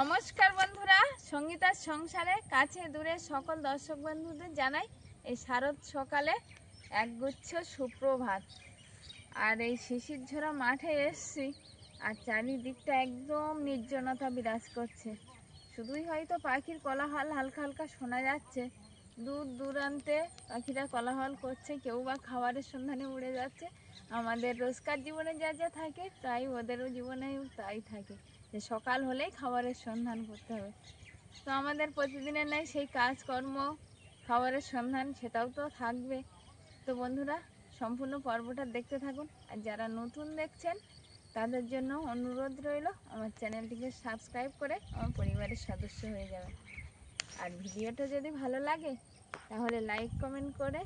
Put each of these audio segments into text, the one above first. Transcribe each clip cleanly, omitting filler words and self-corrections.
নমস্কার বন্ধুরা, সঙ্গীতার সংসারে কাছে দূরে সকল দর্শক বন্ধুদের জানাই এই শারদ সকালে একগুচ্ছ সুপ্রভাত। আর এই শিশির ঝরা মাঠে এসছি, আর চারিদিকটা একদম নির্জনতা বিরাজ করছে। শুধুই হয়তো পাখির কোলাহল হালকা হালকা শোনা যাচ্ছে। দূর দূরান্তে পাখিরা কোলাহল করছে, কেউ বা খাবারের সন্ধানে উড়ে যাচ্ছে। আমাদের রোজকার জীবনে যা যা থাকে তাই ওদেরও জীবনেও তাই থাকে, যে সকাল হলেই খাবারের সন্ধান করতে হবে। তো আমাদের প্রতিদিনের নাই সেই কাজকর্ম, খাবারের সন্ধান সেটাও তো থাকবে। তো বন্ধুরা, সম্পূর্ণ পর্বটা দেখতে থাকুন। আর যারা নতুন দেখছেন তাদের জন্য অনুরোধ রইল, আমার চ্যানেলটিকে সাবস্ক্রাইব করে আমার পরিবারের সদস্য হয়ে যাবেন। আর ভিডিওটা যদি ভালো লাগে তাহলে লাইক কমেন্ট করে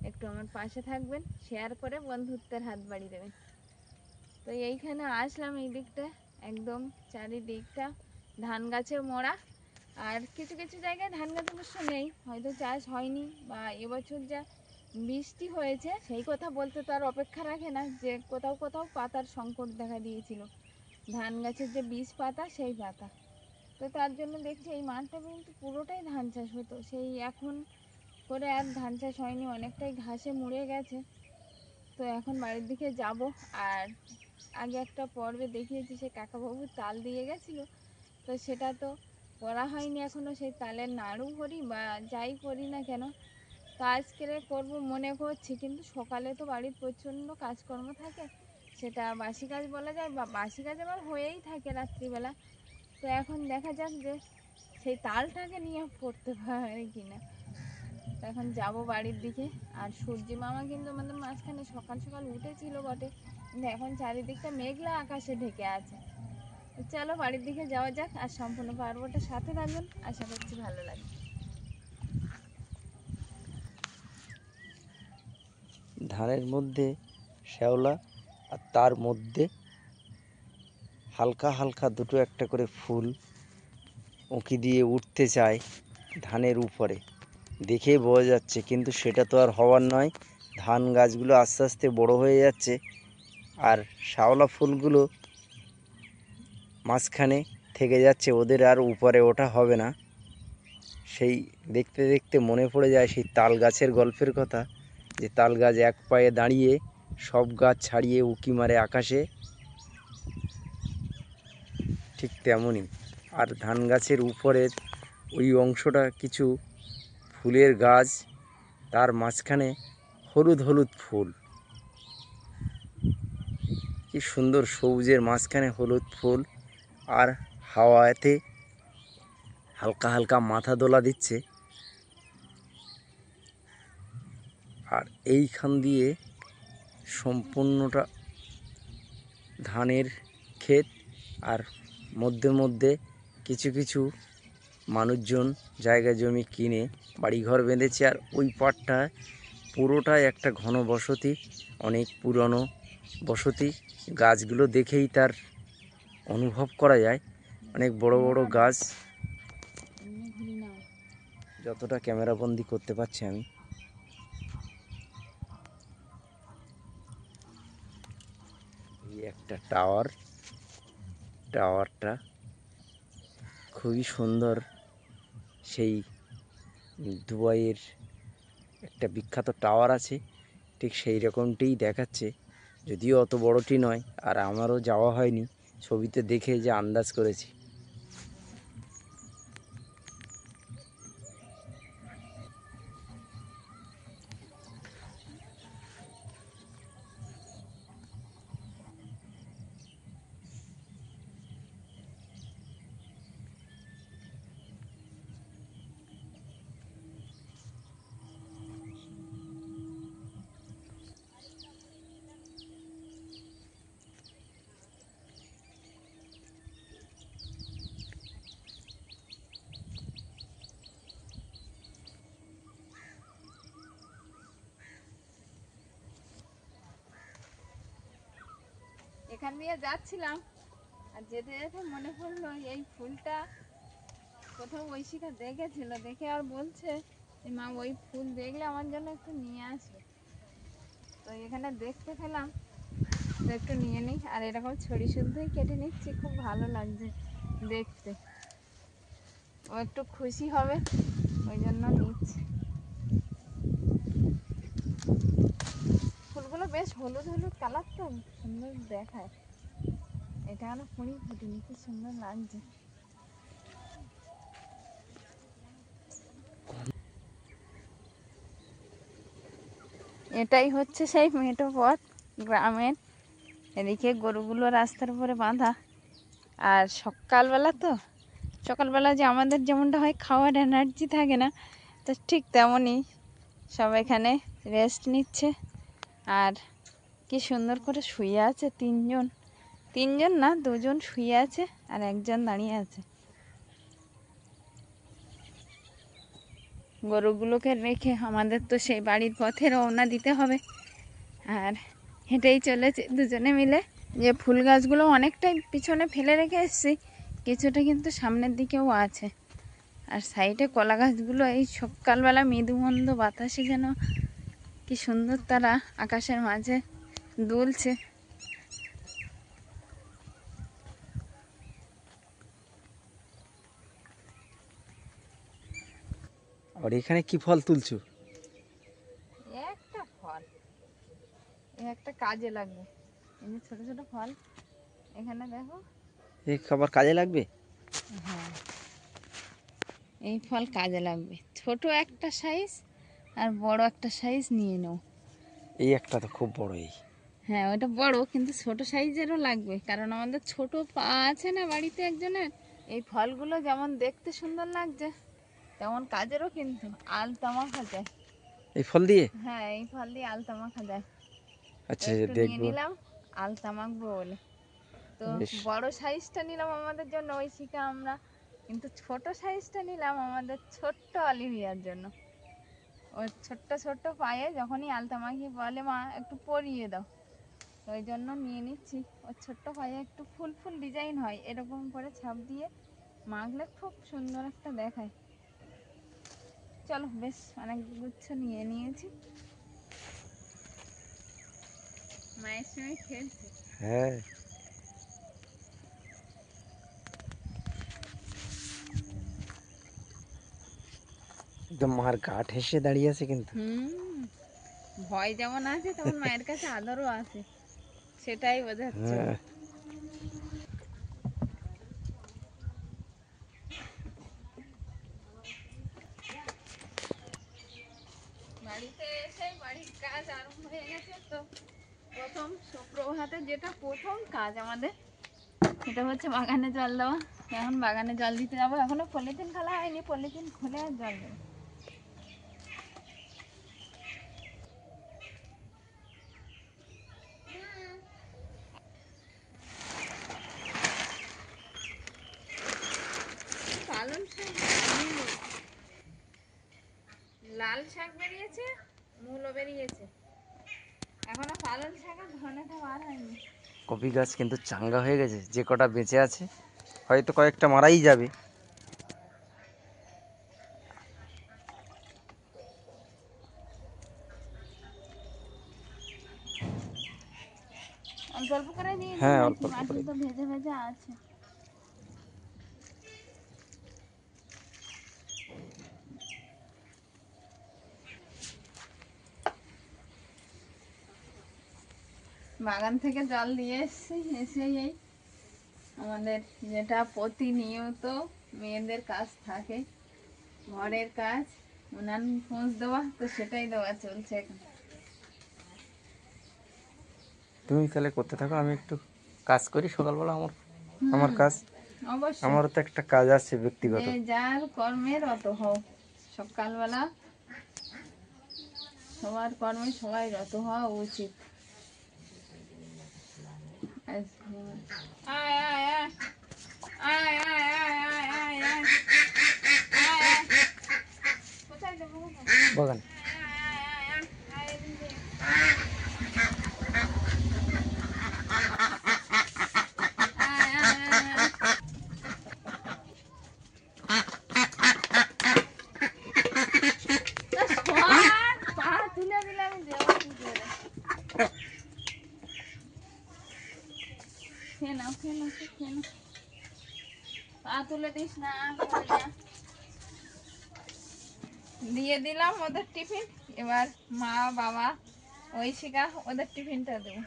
একটু আমার পাশে থাকবেন, শেয়ার করে বন্ধুত্বের হাত বাড়িয়ে দেবেন। তো এইখানে আসলাম, এই দিকটা একদম চারিদিকটা ধান গাছে মোড়া। আর কিছু কিছু জায়গায় ধান গাছ অবশ্য নেই, হয়তো চাষ হয়নি, বা এবছর যা বৃষ্টি হয়েছে সেই কথা বলতে তো আর অপেক্ষা রাখে না, যে কোথাও কোথাও পাতার সংকট দেখা দিয়েছিল, ধান গাছের যে বীজ পাতা সেই পাতা। তো তার জন্য দেখছি এই মাঠটা কিন্তু পুরোটাই ধান চাষ হতো, সেই এখন করে আর ধান চাষ হয়নি, অনেকটাই ঘাসে মুড়ে গেছে। তো এখন বাড়ির দিকে যাব। আর আগে একটা পর্বে দেখিয়েছি, সে কাকাবাবু তাল দিয়ে গেছিল, তো সেটা তো করা হয়নি এখনও, সেই তালের নাড়ু করি বা যাই করি না কেন, তো আজকে করব মনে করছি। কিন্তু সকালে তো বাড়ির প্রচণ্ড কাজকর্ম থাকে, সেটা বাসি কাজ বলা যায়, বা বাসি কাজ আবার হয়েই থাকে রাত্রিবেলা। তো এখন দেখা যাক যে সেই তালটাকে নিয়ে পড়তে পারে কিনা। তো এখন যাব বাড়ির দিকে। আর সূর্যি মামা কিন্তু আমাদের মাঝখানে সকাল সকাল উঠেছিল বটে, কিন্তু এখন চারিদিকটা মেঘলা আকাশে ঢেকে আছে। তো চলো বাড়ির দিকে যাওয়া যাক, আর সম্পূর্ণ পর্বটা সাথে থাকবেন, আশা করছি ভালো লাগবে। ধানের মধ্যে শ্যাওলা, আর তার মধ্যে হালকা হালকা দুটো একটা করে ফুল উঁকি দিয়ে উঠতে চায় ধানের উপরে, দেখেই বোঝা যাচ্ছে। কিন্তু সেটা তো আর হওয়ার নয়। ধান গাছগুলো আস্তে আস্তে বড় হয়ে যাচ্ছে, আর শ্যাওলা ফুলগুলো মাঝখানে থেকে যাচ্ছে, ওদের আর উপরে ওঠা হবে না। সেই দেখতে দেখতে মনে পড়ে যায় সেই তাল গাছের গল্পের কথা, যে তাল গাছ এক পায়ে দাঁড়িয়ে সব গাছ ছাড়িয়ে উঁকি মারে আকাশে, ঠিক তেমনই। আর ধান গাছের উপরের ওই অংশটা কিছু ফুলের গাছ, তার মাঝখানে হলুদ হলুদ ফুল, কি সুন্দর সবুজের মাঝখানে হলুদ ফুল, আর হাওয়াতে হালকা হালকা মাথা দোলা দিচ্ছে। আর এইখান দিয়ে সম্পূর্ণটা ধানের ক্ষেত, আর মধ্যে মধ্যে কিছু কিছু মানুষজন জায়গা জমি কিনে বাড়িঘর বেঁধেছে। আর ওই পাটটা পুরোটাই একটা ঘন বসতি, অনেক পুরনো বসতি। গাছগুলো দেখেই তার অনুভব করা যায়, অনেক বড় বড় গাছ, যতটা ক্যামেরাবন্দি করতে পারছি আমি। এই একটা টাওয়ারটা খুবই সুন্দর, সেই দুবাইয়ের একটা বিখ্যাত টাওয়ার আছে, ঠিক সেই রকমটিই দেখাচ্ছে, যদিও অত বড়টি নয়। আর আমারও যাওয়া হয়নি, ছবিতে দেখে যে আন্দাজ করেছি। এখান দিয়ে যাচ্ছিলাম, আর যেতে যেতে মনে পড়লো এই ফুলটা কোথাও ঐশিকা দেখেছিল, দেখে আর বলছে মা ওই ফুল দেখলে আমার জন্য একটু নিয়ে আসবে। তো এখানে দেখতে পেলাম, তো একটু নিয়ে নিই। আর এরকম ছড়ি শুদ্ধই কেটে নিচ্ছি, খুব ভালো লাগছে দেখতে। ও একটু খুশি হবে, ওই জন্য নিচ্ছে। ফুলগুলো বেশ হলুদ হলুদ কালার তো, সুন্দর দেখায়। এটা হলো কুড়ি ফুটিনি, কি সুন্দর লাগছে। এটাই হচ্ছে সেই মেঠো পথ গ্রামের। এদিকে গরুগুলো রাস্তার উপরে বাঁধা। আর সকালবেলা তো, সকালবেলা যে আমাদের যেমনটা হয় খাওয়ার এনার্জি থাকে না, তো ঠিক তেমনই সব এখানে রেস্ট নিচ্ছে। আর কি সুন্দর করে শুয়ে আছে তিনজন, তিনজন না দুজন শুয়ে আছে আর একজন দাঁড়িয়ে আছে। গরুগুলোকে রেখে আমাদের তো সেই বাড়ির পথে রওনা দিতে হবে। আর হেঁটেই চলেছে দুজনে মিলে। যে ফুল গাছগুলো অনেকটাই পিছনে ফেলে রেখে এসেছি, কিছুটা কিন্তু সামনের দিকেও আছে। আর সাইডে কলা গাছগুলো এই সকালবেলা মৃদুমন্দ বাতাসে যেন কি সুন্দর তারা আকাশের মাঝে দুলছে। আর এখানে কি ফল তুলছো? একটা ফল, একটা কাজে লাগবে। এই যে ছোট ছোট ফল এখানে দেখো। এই খাবার কাজে লাগবে? হ্যাঁ, এই ফল কাজে লাগবে। ছোট একটা সাইজ আর বড় একটা সাইজ নিয়ে নাও। এই একটা তো খুব বড়। এই হ্যাঁ, ওটা বড়, কিন্তু ছোট সাইজেরও লাগবে, কারণ আমাদের ছোট পা আছে না বাড়িতে একজনের। এই ফলগুলো যেমন দেখতে সুন্দর লাগছে, তেমন কাজেরও, কিন্তু আলতা মাখা যায়। এই ফল দিয়ে? হ্যাঁ, এই ফল দিয়ে আলতা মাখা যায়। তো আচ্ছা একটু নিয়ে দেখবো। নিলাম আলতা মাখবো বলে। তো বেশ। বড় সাইজটা নিলাম আমাদের জন্য ঐশিকা আমরা, কিন্তু ছোট সাইজটা নিলাম আমাদের ছোট্ট অলিভিয়ার জন্য। ওই ছোট্ট ছোট্ট পায়ে যখনই আলতা মাখি বলে মা একটু পরিয়ে দাও, তো ওই জন্য নিয়ে নিচ্ছি। ওর ছোট্ট পায়ে একটু ফুল ফুল ডিজাইন হয়, এরকম করে ছাপ দিয়ে মাখলে খুব সুন্দর একটা দেখায়। চলো, বেশ অনেক গুচ্ছ নিয়ে নিয়েছি। মায়ের সঙ্গে খেলছে। হ্যাঁ, একদম মার গা ঠেসে দাঁড়িয়ে আছে কিন্তু। ভয় যেমন আছে তেমন মায়ের কাছে আদরও আছে, সেটাই বোঝাচ্ছে। হ্যাঁ, বাড়িতে এসে বাড়ির কাজ আরম্ভ হয়ে গেছে। তো প্রথম সুপ্রভাতে যেটা প্রথম কাজ আমাদের, সেটা হচ্ছে বাগানে জল দেওয়া। এখন বাগানে জল দিতে যাবো। এখনো পলিথিন খোলা হয়নি, পলিথিন খুলে আর জল দেবো। পালং শাক, মূলো, লাল শাক বেরিয়েছে, মূলো বেরিয়েছে, এখনো পালং শাকের ধনেটা বার হয়নি। কপি গাছ কিন্তু চাঙ্গা হয়ে গেছে। যে কটা বেঁচে আছে হয়তো কয়েকটা মারাই যাবে। অল্প অল্প করে দিয়ে দিই হ্যাঁ, অল্প নাকি? অল্প মাটি করে। তো ভেজে ভেজে আছে। বাগান থেকে জল দিয়ে এসেছি, এসেই এই আমাদের যেটা প্রতিনিয়ত মেয়েদের কাজ থাকে, ঘরের কাজ, উনান পোঁছ দেওয়া, তো সেটাই দেওয়া চলছে এখন। তুমি তাহলে করতে থাকো, আমি একটু কাজ করি সকালবেলা। আমার কাজ, অবশ্যই, আমারও তো একটা কাজ আছে ব্যক্তিগত। যে যার কর্মের রত হও। সকালবেলা সবার কর্মে সবাই রত হওয়া উচিত। আয় আয় আয় আয় আয় আয় আয় আয় আয় আয়। কোথায় দেবো? বাগান। পা তুলে দিলে আমি দেবো কি করে? খেয়ে নাও, খেয়ে নাও, খেয়ে নাও। পা তুলে দিস না, ঘরে যা। দিয়ে দিলাম ওদের টিফিন। এবার মা বাবা ঐশিকা ওদের টিফিনটা দেবো।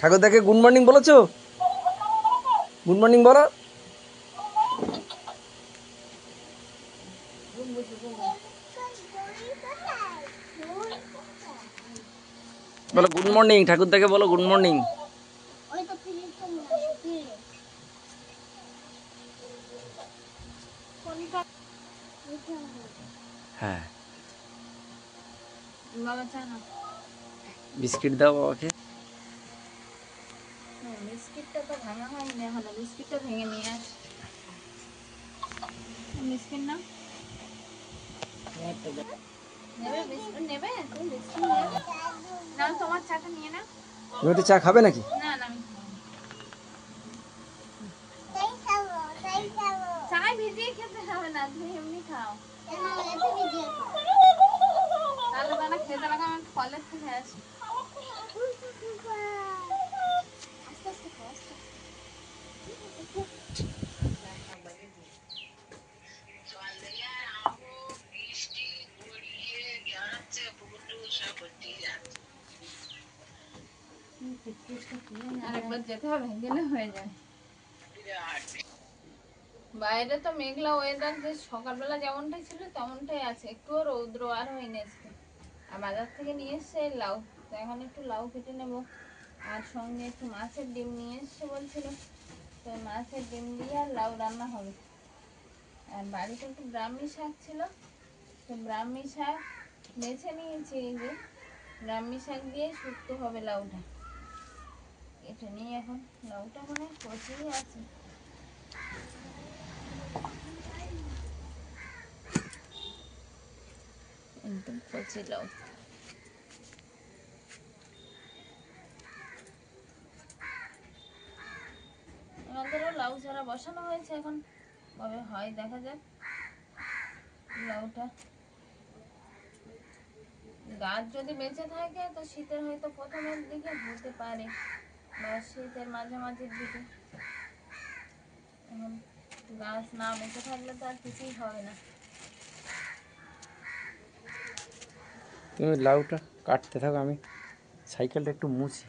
ঠাকুরদাকে গুড মর্নিং বলেছো? গুড মর্নিং বলো। বলো গুড মর্নিং, ঠাকুরদাকে বলো গুড মর্নিং। হ্যাঁ, বাবা চা না, বিস্কিট দাও বাবাকে। বিস্কিটটা তো ভাঙা হয়নি এখনো, বিস্কিটটা ভেঙে নিয়ে আস। বিস্কিট না নেবে? বিস্কুট নেবে? তুমি বিস্কুট নেবে না? তোমার চাটা নিয়ে না। তুমি একটু চা খাবে নাকি? না না, আমি চায় ভিজিয়ে খেতে হবে না, তুমি এমনি খাও। তাহলে তাহলে খেতে লাগা, আমার কলেজ থেকে আসি। আরেকবার যেতে হবে, গেলে হয়ে যায়। বাইরে তো মেঘলা ওয়েদার, যে সকালবেলা যেমনটাই ছিল তেমনটাই আছে, একটুও রৌদ্র আর হয়নি আজকে। আর বাজার থেকে নিয়ে এসছে লাউ, তো এখন একটু লাউ কেটে নেব। আর সঙ্গে একটু মাছের ডিম নিয়ে এসছে বলছিল, তো মাছের ডিম দিয়ে আর লাউ রান্না হবে। আর বাড়িতে একটু ব্রাহ্মী শাক ছিল, তো ব্রাহ্মী শাক বেছে নিয়েছি। এই যে ব্রাহ্মী শাক দিয়ে শুক্তো হবে লাউটা। কেটে নিয়ে এখন লাউটা মনে হয় কচি আছে। একদম কচি লাউ। আমাদেরও লাউ চারা বসানো হয়েছে, এখন কবে হয় দেখা যাক। লাউটা গাছ যদি বেঁচে থাকে তো শীতের হয়তো প্রথমের দিকে হতে পারে, বা শীতের মাঝামাঝির দিকে। এখন গাছ না বেঁচে থাকলে তো আর কিছুই হবে না। তুমি লাউটা কাটতে থাকো, আমি সাইকেলটা একটু মুছি।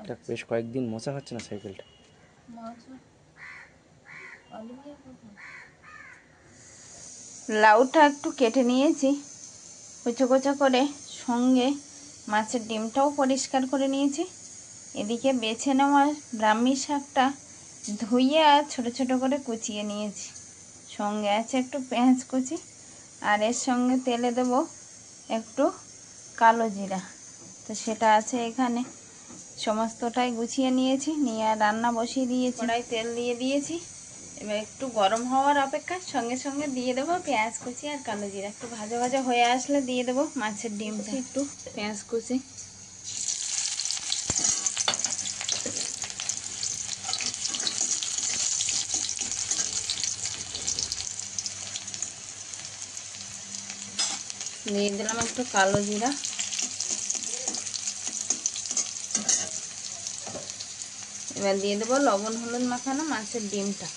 এটা বেশ কয়েকদিন মোছা হচ্ছে না সাইকেলটা। লাউটা একটু কেটে নিয়েছি কুচো কুচো করে, সঙ্গে মাছের ডিমটাও পরিষ্কার করে নিয়েছি। এদিকে বেছে নেওয়া ব্রাহ্মী শাকটা ধুইয়ে আর ছোটো ছোটো করে কুচিয়ে নিয়েছি। সঙ্গে আছে একটু পেঁয়াজ কুচি, আর এর সঙ্গে তেলে দেব একটু কালো জিরা, তো সেটা আছে এখানে। সমস্তটাই গুছিয়ে নিয়েছি, নিয়ে আর রান্না বসিয়ে দিয়েছি। কড়াই তেল দিয়ে দিয়েছি, এবার একটু গরম হওয়ার অপেক্ষা, সঙ্গে সঙ্গে দিয়ে দেবো পেঁয়াজ কুচি আর কালো জিরা। একটু ভাজা ভাজা হয়ে আসলে দিয়ে দেবো মাছের ডিমটা, একটু পেঁয়াজ কুচি। দিয়ে দিলাম একটু কালো জিরা। এবার দিয়ে দেবো লবণ হলুদ মাখানো মাছের ডিমটা।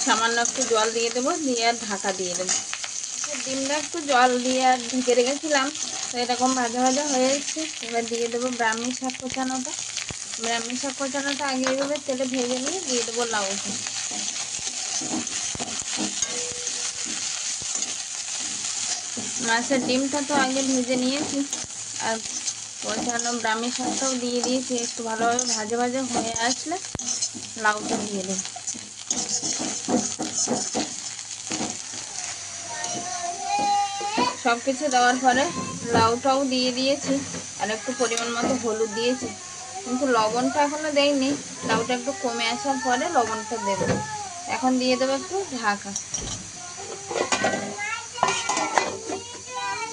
সামান্য একটু জল দিয়ে দেবো, দিয়ে আর ঢাকা দিয়ে দেবো। ডিমটা একটু জল দিয়ে আর ঢেকে রেখেছিলাম, তো এরকম ভাজা ভাজা হয়ে এসছে। এবার দিয়ে দেবো ব্রাহ্মী শাক কোচানোটা। ব্রাহ্মী শাক কোচানোটা আগে এইভাবে তেলে ভেজে নিয়ে দিয়ে দেবো লাউটা। মাছের ডিমটা তো আগে ভেজে নিয়েছি, আর কোচানো ব্রাহ্মী শাকটাও দিয়ে দিয়েছি। একটু ভালোভাবে ভাজা ভাজা হয়ে আসলে লাউটা দিয়ে দেবো। সব কিছু দেওয়ার পরে লাউটাও দিয়ে দিয়েছি, আর একটু পরিমাণ মতো হলুদ দিয়েছি, কিন্তু লবণটা এখনো দেয়নি। লাউটা একটু কমে আসার পরে লবণটা দেব। এখন দিয়ে দেবো একটু ঢাকা।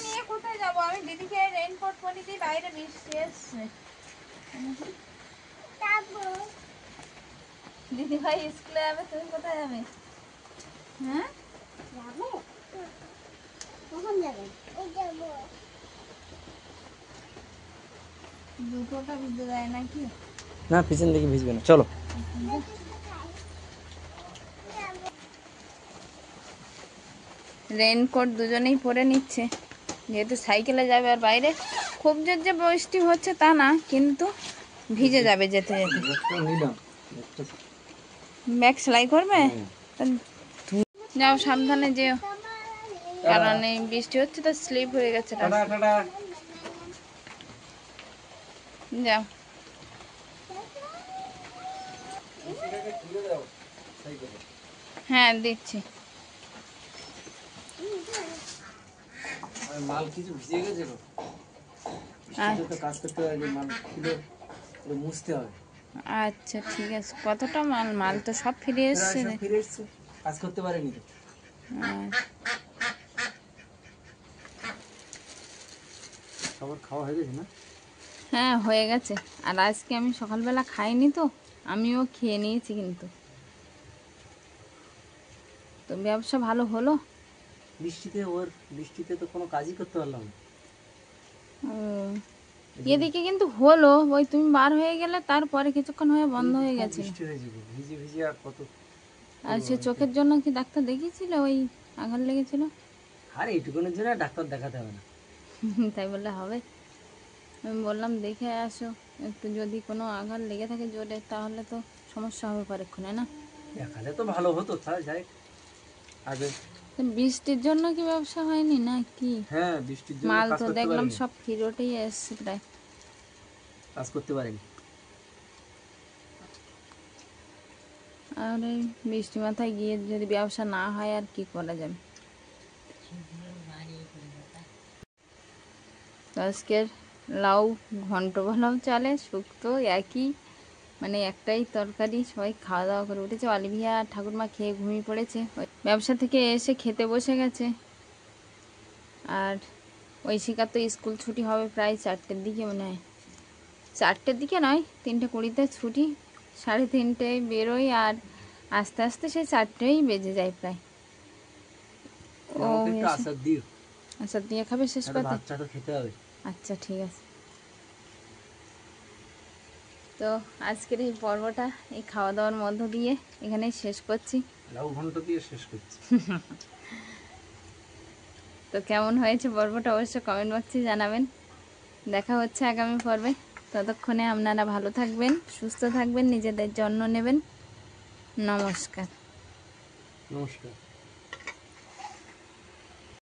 নিয়ে কোথায় যাবো আমি? দিদিকে রেইনকোট পরে দিই, বাইরে বৃষ্টি এসছে। দিদি ভাই স্কুলে যাবে, তুমি কোথায় যাবে? হ্যাঁ, দুটোটা ভিজে যায় নাকি? না, পিছন দিকে ভিজবে না, চলো। রেইনকোট দুজনেই পরে নিচ্ছে, যেহেতু সাইকেলে যাবে। আর বাইরে খুব জোর যে বৃষ্টি হচ্ছে তা না, কিন্তু ভিজে যাবে যেতে যেতে। ব্যাগ সেলাই করবে? যাও, সাবধানে যেও, কারণ এই বৃষ্টি হচ্ছে তো স্লিপ হয়ে গেছে রাস্তা। যাও। হ্যাঁ, দিচ্ছি। মাল কিছু ভিজে গেছে তো, বৃষ্টিতে তো কাজ করতে হবে, মাল ছিল মুছতে হবে। আচ্ছা, ঠিক আছে। কতটা মাল? মাল তো সব ফিরে এসছে। সব ফিরে এসছে, কাজ করতে পারেনি তো। খাবার খাওয়া হয়ে গেছে না? হ্যাঁ, হয়ে গেছে। আর আজকে আমি সকালবেলা খাইনি তো, আমিও খেয়ে নিয়েছি। কিন্তু তো ব্যবসা ভালো হলো। বৃষ্টিতে তো কোনো কাজই করতে পারলাম না। ও, এদিকে কিন্তু হলো, ওই তুমি বার হয়ে গেলে তারপরে কিছুক্ষণ হয়ে বন্ধ হয়ে গেছিল। বৃষ্টি হয়েছে, ভিজে ভিজে আর কত। আর সে চোখের জন্য কি ডাক্তার দেখিয়েছিল? ওই আঘাত লেগেছিল। আর এইটুকুনের জন্য ডাক্তার দেখাতে হবে না। তাই বললে হবে? আমি বললাম দেখে আসো একটু, যদি কোনো আঘাত লেগে থাকে জোরে, তাহলে তো সমস্যা হবে পরেক্ষণে, না? দেখালে তো ভালো হতো, তাহলে যাই আগে। বৃষ্টির জন্য কি ব্যবসা হয়নি না কি? হ্যাঁ, বৃষ্টির জন্য মাল কাজ তো করতে দেখলাম পারিনি, সব ফিরোটেই এসছে প্রায়। কাজ করতে পারিনি। আর এই বৃষ্টি মাথায় গিয়ে যদি ব্যবসা না হয়, আর কি করা যাবে? তো আজকের লাউ ঘন্ট বলাও চালে, শুক্তো একই, মানে একটাই তরকারি। সবাই খাওয়া দাওয়া করে উঠেছে। অলিভিয়া আর ঠাকুরমা খেয়ে ঘুমিয়ে পড়েছে, ওই ব্যবসা থেকে এসে খেতে বসে গেছে। আর ঐশিকার তো স্কুল ছুটি হবে প্রায় 4টের দিকে, মনে হয় 4টের দিকে নয়, 3:20 ছুটি। 3:30 বেরোই, আর আস্তে আস্তে সেই 4টেই বেজে যায় প্রায়। ও একটু এসে আচার দিও, আচ্ছা দিয়ে খাবে শেষ পাতে? ভাতটা তো খেতে হবে। আচ্ছা, ঠিক আছে। তো আজকের এই পর্বটা এই খাওয়া দাওয়ার মধ্য দিয়ে এখানেই শেষ করছি। লাউ ঘন্ট দিয়ে শেষ করছি। তো কেমন হয়েছে পর্বটা অবশ্যই কমেন্ট বক্সে জানাবেন। দেখা হচ্ছে আগামী পর্বে। ততক্ষণে আপনারা ভালো থাকবেন, সুস্থ থাকবেন, নিজেদের যত্ন নেবেন। নমস্কার। নমস্কার।